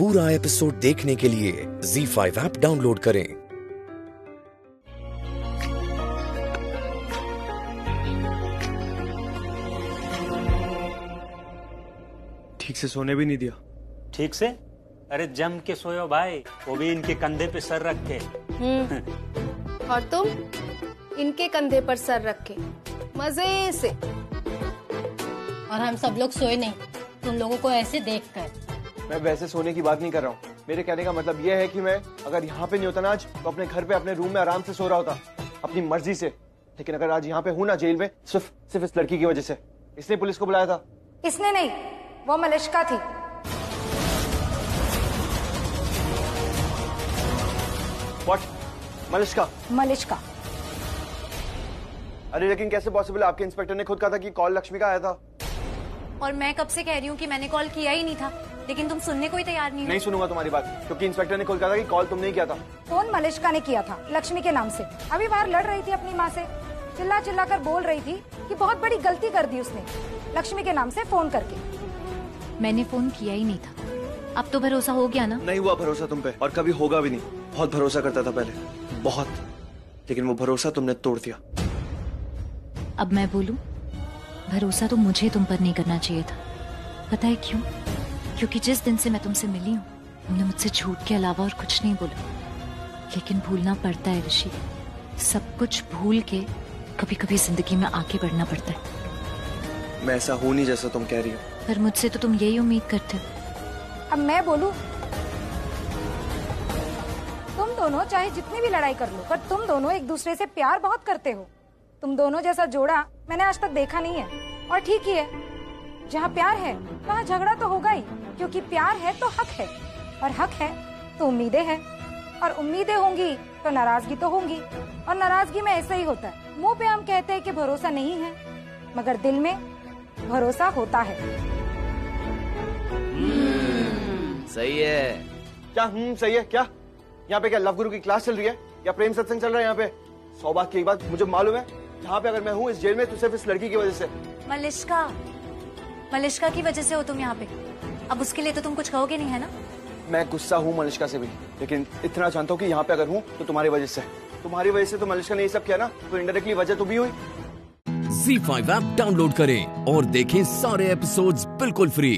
पूरा एपिसोड देखने के लिए ZEE5 ऐप डाउनलोड करें। ठीक से सोने भी नहीं दिया। ठीक से? अरे जम के सोयो भाई, वो भी इनके कंधे पे सर रख के। और तुम इनके कंधे पर सर रख के मजे से। और हम सब लोग सोए नहीं, तुम लोगों को ऐसे देखकर। मैं वैसे सोने की बात नहीं कर रहा हूँ। मेरे कहने का मतलब यह है कि मैं अगर यहाँ पे नहीं होता ना आज, तो अपने घर पे अपने रूम में आराम से सो रहा होता अपनी मर्जी से। लेकिन अगर आज यहाँ पे हूँ ना जेल में, सिर्फ इस लड़की की वजह से। इसने पुलिस को बुलाया था। इसने नहीं, वो मलिश्का थी। व्हाट? मलिश्का? मलिश्का। अरे लेकिन कैसे पॉसिबल है? आपके इंस्पेक्टर ने खुद कहा था कि कॉल लक्ष्मी का आया था। और मैं कब से कह रही हूँ कि मैंने कॉल किया ही नहीं था, लेकिन तुम सुनने को ही तैयार नहीं हो। नहीं सुनूंगा तुम्हारी बात, क्योंकि इंस्पेक्टर ने खुद कहा था कि कॉल तुमने ही किया था। फोन मलिश्का ने किया था लक्ष्मी के नाम से। अभी बाहर लड़ रही थी अपनी माँ से, चिल्ला चिल्ला कर बोल रही थी कि बहुत बड़ी गलती कर दी उसने लक्ष्मी के नाम से फोन करके। मैंने फोन किया ही नहीं था। अब तो भरोसा हो गया ना? नहीं हुआ भरोसा तुम पे, और कभी होगा भी नहीं। बहुत भरोसा करता था पहले, बहुत, लेकिन वो भरोसा तुमने तोड़ दिया। अब मैं बोलूं, भरोसा तो मुझे तुम पर नहीं करना चाहिए था। पता है क्यों? क्योंकि जिस दिन से मैं तुमसे मिली हूँ, तुमने मुझसे झूठ के अलावा और कुछ नहीं बोला। लेकिन भूलना पड़ता है ऋषि, सब कुछ भूल के कभी कभी जिंदगी में आगे बढ़ना पड़ता है। मैं ऐसा हूं नहीं जैसा तुम कह रही हो। पर मुझसे तो तुम यही उम्मीद करते हो। अब मैं बोलूं, तुम दोनों चाहे जितनी भी लड़ाई कर लो, पर तुम दोनों एक दूसरे से प्यार बहुत करते हो। तुम दोनों जैसा जोड़ा मैंने आज तक देखा नहीं है। और ठीक ही है, जहाँ प्यार है वहाँ झगड़ा तो होगा ही, क्योंकि प्यार है तो हक है, और हक है तो उम्मीदें हैं, और उम्मीदें होंगी तो नाराजगी तो होंगी, और नाराजगी में ऐसा ही होता है। मुंह पे हम कहते हैं कि भरोसा नहीं है, मगर दिल में भरोसा होता है। सही है। क्या सही है? क्या यहाँ पे क्या लव गुरु की क्लास चल रही है या प्रेम सत्संग चल रहा है? यहाँ पे 100 बात की एक बात मुझे मालूम है, यहाँ पे अगर मैं हूँ इस जेल में तो सिर्फ इस लड़की की वजह से। मलिश्का की वजह से हो तुम यहाँ पे। अब उसके लिए तो तुम कुछ कहोगे नहीं, है ना? मैं गुस्सा हूँ मलिश्का से भी, लेकिन इतना जानता हूँ कि यहाँ पे अगर हूँ तो तुम्हारी वजह से। तुम्हारी वजह से तो मलिश्का ने ये सब किया ना, तो इनडायरेक्टली वजह तो भी हुई। ZEE5 ऐप डाउनलोड करें और देखें सारे एपिसोड्स बिल्कुल फ्री।